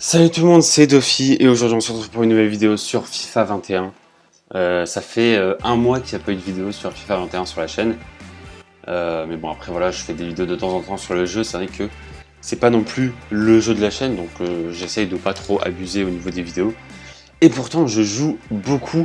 Salut tout le monde, c'est Dofi et aujourd'hui on se retrouve pour une nouvelle vidéo sur FIFA 21. Ça fait un mois qu'il n'y a pas eu de vidéo sur FIFA 21 sur la chaîne. Mais bon après voilà, je fais des vidéos de temps en temps sur le jeu, c'est vrai que c'est pas non plus le jeu de la chaîne, donc j'essaye de pas trop abuser au niveau des vidéos. Et pourtant je joue beaucoup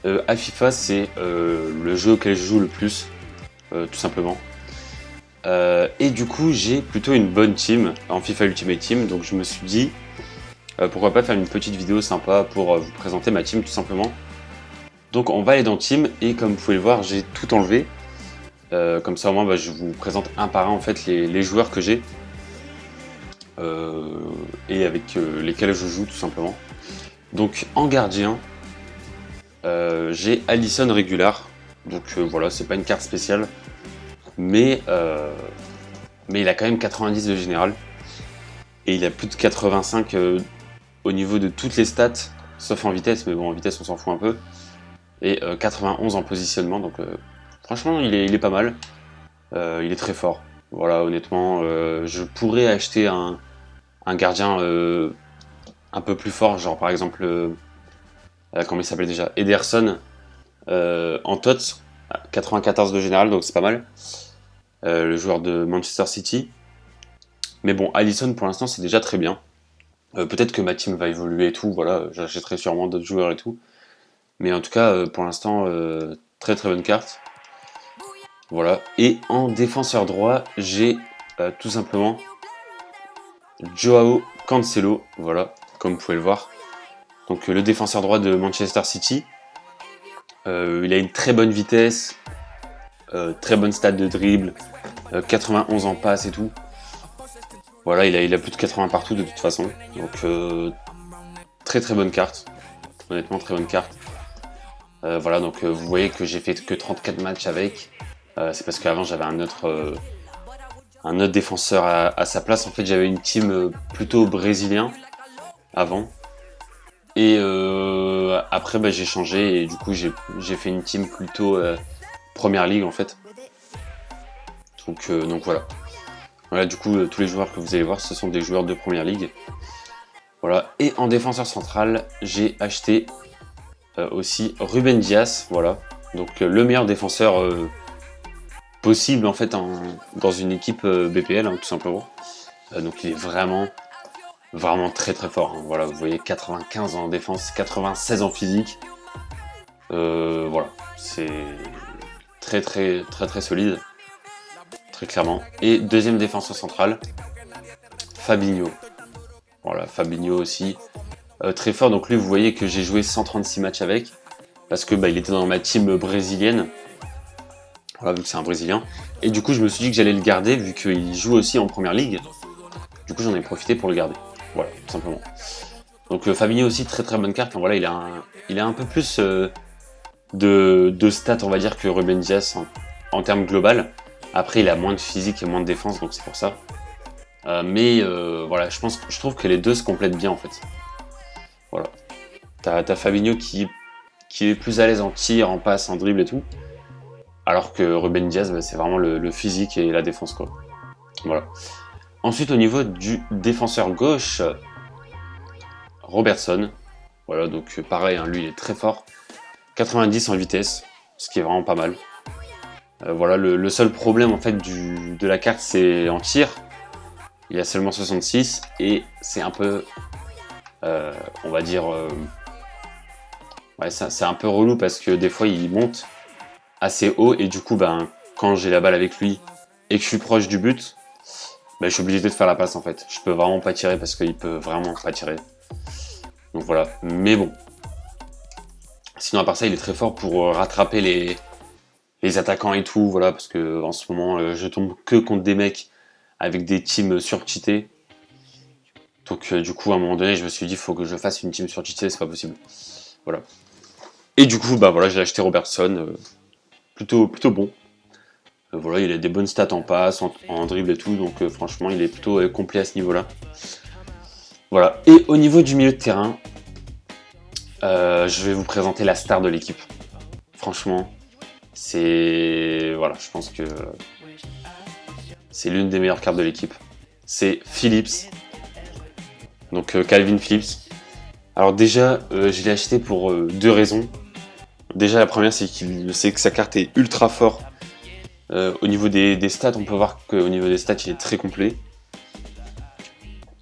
à FIFA, c'est le jeu auquel je joue le plus, tout simplement. Et du coup j'ai plutôt une bonne team en FIFA Ultimate Team, donc je me suis dit pourquoi pas faire une petite vidéo sympa pour vous présenter ma team tout simplement. Donc on va aller dans team et comme vous pouvez le voir j'ai tout enlevé. Comme ça au moins je vous présente un par un en fait les joueurs que j'ai et avec lesquels je joue tout simplement. Donc en gardien j'ai Alisson Régular. Donc voilà, c'est pas une carte spéciale mais il a quand même 90 de général et il a plus de 85 au niveau de toutes les stats, sauf en vitesse, mais bon, en vitesse, on s'en fout un peu. Et 91 en positionnement, donc franchement, il est pas mal. Il est très fort. Voilà, honnêtement, je pourrais acheter un gardien un peu plus fort, genre par exemple, comment il s'appelle déjà, Ederson en TOTS, 94 de général, donc c'est pas mal. Le joueur de Manchester City. Mais bon, Alisson, pour l'instant, c'est déjà très bien. Peut-être que ma team va évoluer et tout, voilà, j'achèterai sûrement d'autres joueurs et tout. Mais en tout cas, pour l'instant, très très bonne carte. Voilà. Et en défenseur droit, j'ai tout simplement Joao Cancelo, voilà, comme vous pouvez le voir. Donc le défenseur droit de Manchester City. Il a une très bonne vitesse, très bonne stat de dribble, 91 en passe et tout. Voilà, il a plus de 80 partout de toute façon. Donc très très bonne carte. Honnêtement, très bonne carte. Voilà, donc vous voyez que j'ai fait que 34 matchs avec. C'est parce qu'avant j'avais un autre défenseur à sa place. En fait, j'avais une team plutôt brésilien avant. Et après, j'ai changé et du coup, j'ai fait une team plutôt Première Ligue en fait. Donc voilà. Voilà, du coup, tous les joueurs que vous allez voir, ce sont des joueurs de Première Ligue. Voilà. Et en défenseur central, j'ai acheté aussi Ruben Dias. Voilà. Donc le meilleur défenseur possible en fait dans une équipe BPL, hein, tout simplement. Donc il est vraiment très très fort. Hein. Voilà, vous voyez 95 en défense, 96 en physique. Voilà, c'est très très très très solide, très clairement. Et deuxième défenseur central, Fabinho. Voilà, Fabinho aussi très fort. Donc lui, vous voyez que j'ai joué 136 matchs avec parce que il était dans ma team brésilienne. Voilà, vu que c'est un Brésilien. Et du coup, je me suis dit que j'allais le garder vu qu'il joue aussi en Première Ligue. Du coup, j'en ai profité pour le garder. Voilà, tout simplement. Donc Fabinho aussi, très très bonne carte. Enfin, voilà, il a un peu plus de stats, on va dire, que Ruben Dias en termes global. Après, il a moins de physique et moins de défense, donc c'est pour ça. Mais voilà, je trouve que les deux se complètent bien en fait. Voilà. T'as Fabinho qui est plus à l'aise en tir, en passe, en dribble et tout. Alors que Ruben Dias, c'est vraiment le physique et la défense, quoi. Voilà. Ensuite, au niveau du défenseur gauche, Robertson. Voilà, donc pareil, hein, lui il est très fort. 90 en vitesse, ce qui est vraiment pas mal. Voilà, le seul problème en fait de la carte, c'est en tir. Il a seulement 66 et c'est un peu, on va dire, ouais, c'est un peu relou parce que des fois il monte assez haut et du coup, quand j'ai la balle avec lui et que je suis proche du but, je suis obligé de faire la passe en fait. Je peux vraiment pas tirer parce qu'il peut vraiment pas tirer. Donc voilà, mais bon. Sinon à part ça, il est très fort pour rattraper les attaquants et tout, voilà, parce que en ce moment, je tombe que contre des mecs avec des teams surcheatés. Donc du coup, à un moment donné, je me suis dit, il faut que je fasse une team surcheatée, c'est pas possible. Voilà. Et du coup, voilà, j'ai acheté Robertson, plutôt bon. Voilà, il a des bonnes stats en passe, en dribble et tout, donc franchement, il est plutôt complet à ce niveau-là. Voilà. Et au niveau du milieu de terrain, je vais vous présenter la star de l'équipe. Franchement, voilà, je pense que c'est l'une des meilleures cartes de l'équipe. C'est Phillips. Donc Calvin Phillips. Alors déjà, je l'ai acheté pour deux raisons. Déjà la première, c'est que sa carte est ultra forte. Au niveau des stats, on peut voir qu'au niveau des stats, il est très complet.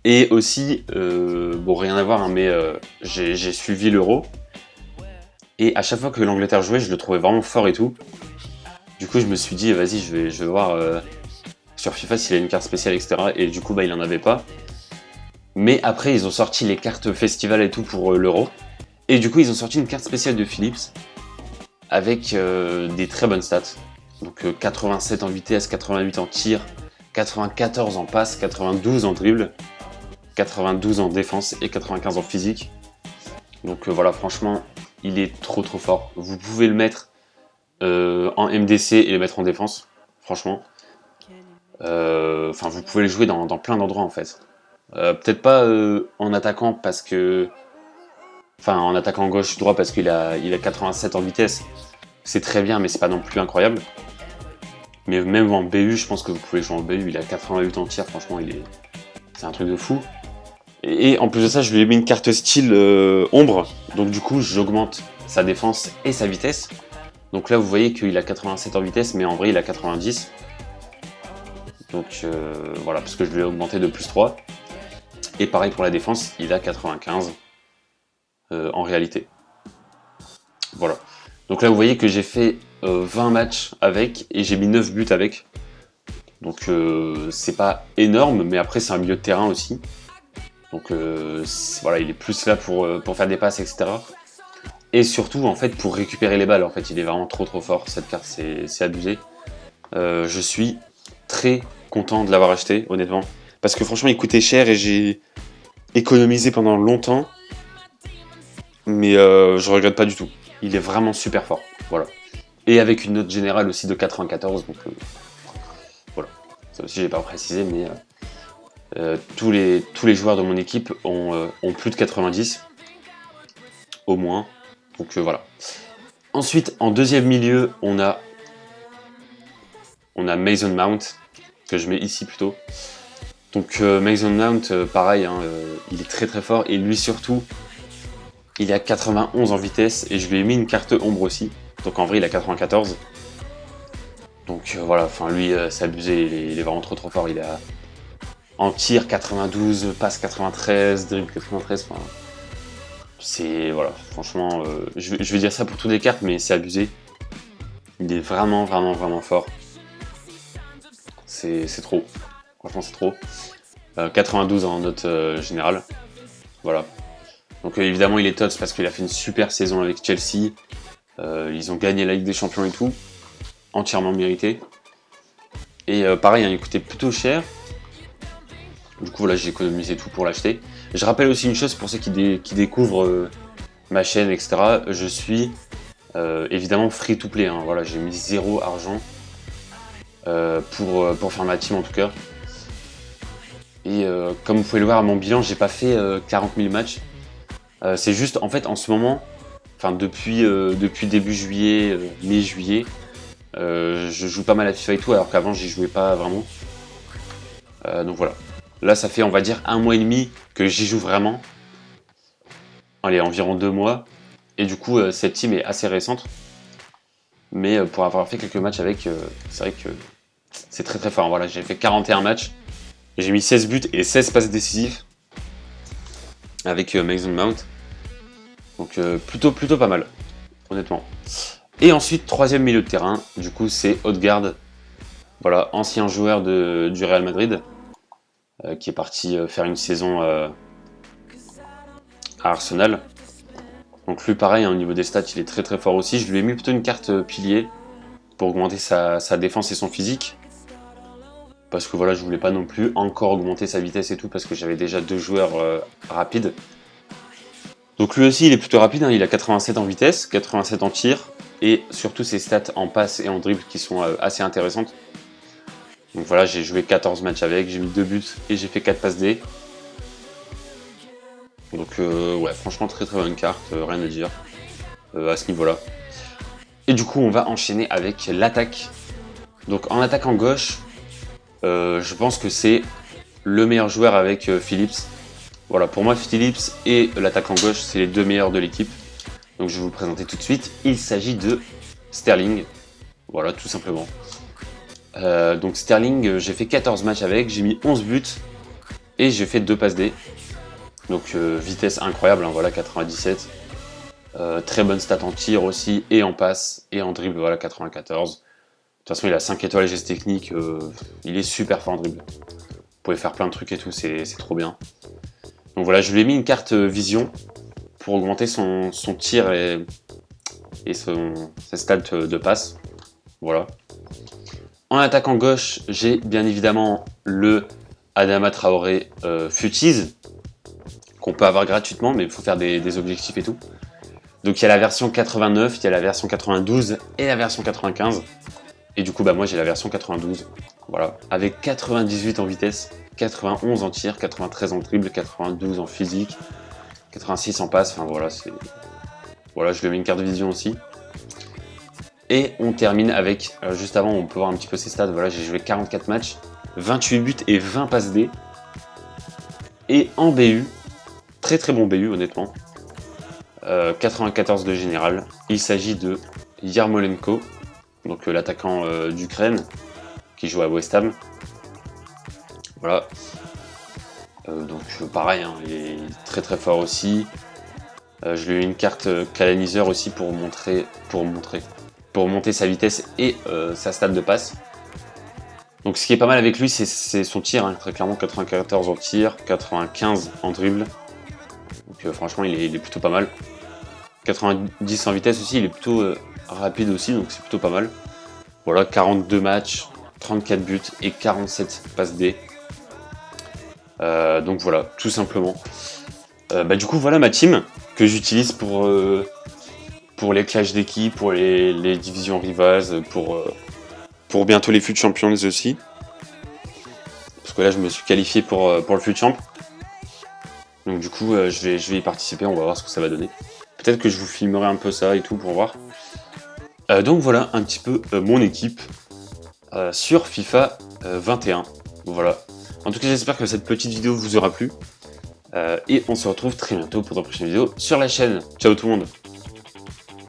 Et aussi, bon rien à voir, hein, mais j'ai suivi l'Euro. Et à chaque fois que l'Angleterre jouait, je le trouvais vraiment fort et tout. Du coup, je me suis dit, vas-y, je vais voir sur FIFA s'il a une carte spéciale, etc. Et du coup, bah, il en avait pas. Mais après, ils ont sorti les cartes festival et tout pour l'Euro. Et du coup, ils ont sorti une carte spéciale de Phillips avec des très bonnes stats. Donc 87 en vitesse, 88 en tir, 94 en passe, 92 en dribble, 92 en défense et 95 en physique. Donc voilà, franchement, il est trop fort. Vous pouvez le mettre en MDC et le mettre en défense, franchement. Enfin, vous pouvez le jouer dans plein d'endroits en fait. Peut-être pas en attaquant parce que... Enfin, en attaquant gauche-droit parce qu'il a 87 en vitesse. C'est très bien, mais c'est pas non plus incroyable. Mais même en BU, je pense que vous pouvez jouer en BU. Il a 88 en tir, franchement, c'est un truc de fou. Et en plus de ça, je lui ai mis une carte style ombre. Donc du coup, j'augmente sa défense et sa vitesse. Donc là, vous voyez qu'il a 87 en vitesse, mais en vrai, il a 90. Donc voilà, parce que je lui ai augmenté de plus 3. Et pareil pour la défense, il a 95 en réalité. Voilà. Donc là, vous voyez que j'ai fait 20 matchs avec et j'ai mis 9 buts avec. Donc c'est pas énorme, mais après, c'est un milieu de terrain aussi. Donc voilà, il est plus là pour faire des passes, etc. Et surtout, en fait, pour récupérer les balles. En fait, il est vraiment trop fort. Cette carte, c'est abusé. Je suis très content de l'avoir acheté, honnêtement. Parce que franchement, il coûtait cher et j'ai économisé pendant longtemps. Mais je regrette pas du tout. Il est vraiment super fort. Voilà. Et avec une note générale aussi de 94. Donc voilà. Ça aussi, j'ai pas précisé, mais tous les joueurs de mon équipe ont plus de 90. Au moins. Donc voilà. Ensuite, en deuxième milieu, on a Mason Mount, que je mets ici plutôt. Donc Mason Mount, pareil, hein, il est très fort. Et lui surtout, il a 91 en vitesse. Et je lui ai mis une carte ombre aussi. Donc en vrai, il a 94. Donc voilà, enfin lui, c'est abusé. Il est vraiment trop fort. Il a en tir 92, passe 93, dribble 93. Enfin, c'est, voilà, franchement, je vais dire ça pour toutes les cartes, mais c'est abusé. Il est vraiment fort. C'est trop. Franchement, c'est trop. 92 en note générale. Voilà. Donc évidemment, il est tots parce qu'il a fait une super saison avec Chelsea. Ils ont gagné la Ligue des Champions et tout. Entièrement mérité. Et pareil, hein, il coûtait plutôt cher. Du coup, voilà, j'ai économisé tout pour l'acheter. Je rappelle aussi une chose pour ceux qui découvrent ma chaîne, etc. Je suis évidemment free to play. Hein. Voilà, j'ai mis 0 argent pour faire ma team en tout cas. Et comme vous pouvez le voir à mon bilan, j'ai pas fait 40 000 matchs. C'est juste, en fait, en ce moment, enfin depuis début juillet, mi-juillet, je joue pas mal à FIFA et tout, alors qu'avant j'y jouais pas vraiment. Donc voilà. Là, ça fait, on va dire, 1 mois et demi que j'y joue vraiment. Allez, environ 2 mois. Et du coup, cette team est assez récente. Mais pour avoir fait quelques matchs avec, c'est vrai que c'est très fort. Voilà, j'ai fait 41 matchs. J'ai mis 16 buts et 16 passes décisives avec Mason Mount. Donc plutôt pas mal, honnêtement. Et ensuite, troisième milieu de terrain, du coup, c'est Odegaard. Voilà, ancien joueur du Real Madrid, qui est parti faire une saison à Arsenal. Donc lui, pareil, hein, au niveau des stats, il est très fort aussi. Je lui ai mis plutôt une carte pilier pour augmenter sa défense et son physique. Parce que voilà, je voulais pas non plus encore augmenter sa vitesse et tout, parce que j'avais déjà 2 joueurs rapides. Donc lui aussi, il est plutôt rapide, hein, il a 87 en vitesse, 87 en tir, et surtout ses stats en passe et en dribble qui sont assez intéressantes. Donc voilà, j'ai joué 14 matchs avec, j'ai mis 2 buts et j'ai fait 4 passes D. Donc ouais, franchement très bonne carte, rien à dire à ce niveau-là. Et du coup, on va enchaîner avec l'attaque. Donc en attaque en gauche, je pense que c'est le meilleur joueur avec Phillips. Voilà, pour moi, Phillips et l'attaquant gauche, c'est les deux meilleurs de l'équipe. Donc je vais vous le présenter tout de suite. Il s'agit de Sterling. Voilà, tout simplement. Donc Sterling, j'ai fait 14 matchs avec, j'ai mis 11 buts et j'ai fait 2 passes D. Donc vitesse incroyable, hein, voilà, 97. Très bonne stat en tir aussi, et en passe, et en dribble, voilà, 94. De toute façon, il a 5 étoiles et gestes techniques, il est super fort en dribble. Vous pouvez faire plein de trucs et tout, c'est trop bien. Donc voilà, je lui ai mis une carte vision pour augmenter son tir et ses stats de passe. Voilà. En attaquant gauche, j'ai bien évidemment le Adama Traoré Futise, qu'on peut avoir gratuitement, mais il faut faire des objectifs et tout. Donc il y a la version 89, il y a la version 92 et la version 95. Et du coup, bah moi j'ai la version 92. Voilà. Avec 98 en vitesse, 91 en tir, 93 en dribble, 92 en physique, 86 en passe. Enfin voilà, c'est. Voilà, je lui ai mis une carte de vision aussi. Et on termine avec, juste avant, on peut voir un petit peu ses stats. Voilà, j'ai joué 44 matchs, 28 buts et 20 passes D. Et en BU, très très bon BU honnêtement. 94 de général. Il s'agit de Yarmolenko, donc l'attaquant d'Ukraine qui joue à West Ham. Voilà. Donc pareil, hein, il est très très fort aussi. Je lui ai une carte canaliseur aussi pour monter sa vitesse et sa stat de passe. Donc ce qui est pas mal avec lui, c'est son tir, hein, très clairement 94 en tir, 95 en dribble. Donc franchement, il est plutôt pas mal. 90 en vitesse aussi, il est plutôt rapide aussi, donc c'est plutôt pas mal. Voilà, 42 matchs, 34 buts et 47 passes D. Donc voilà, tout simplement. Du coup, voilà ma team que j'utilise pour les clashs d'équipe, pour les divisions rivales, pour bientôt les FUT Champions aussi. Parce que là, je me suis qualifié pour le FUT Champ. Donc du coup, je vais y participer, on va voir ce que ça va donner. Peut-être que je vous filmerai un peu ça et tout pour voir. Donc voilà un petit peu mon équipe sur FIFA 21. Voilà. En tout cas, j'espère que cette petite vidéo vous aura plu. Et on se retrouve très bientôt pour une prochaine vidéo sur la chaîne. Ciao tout le monde!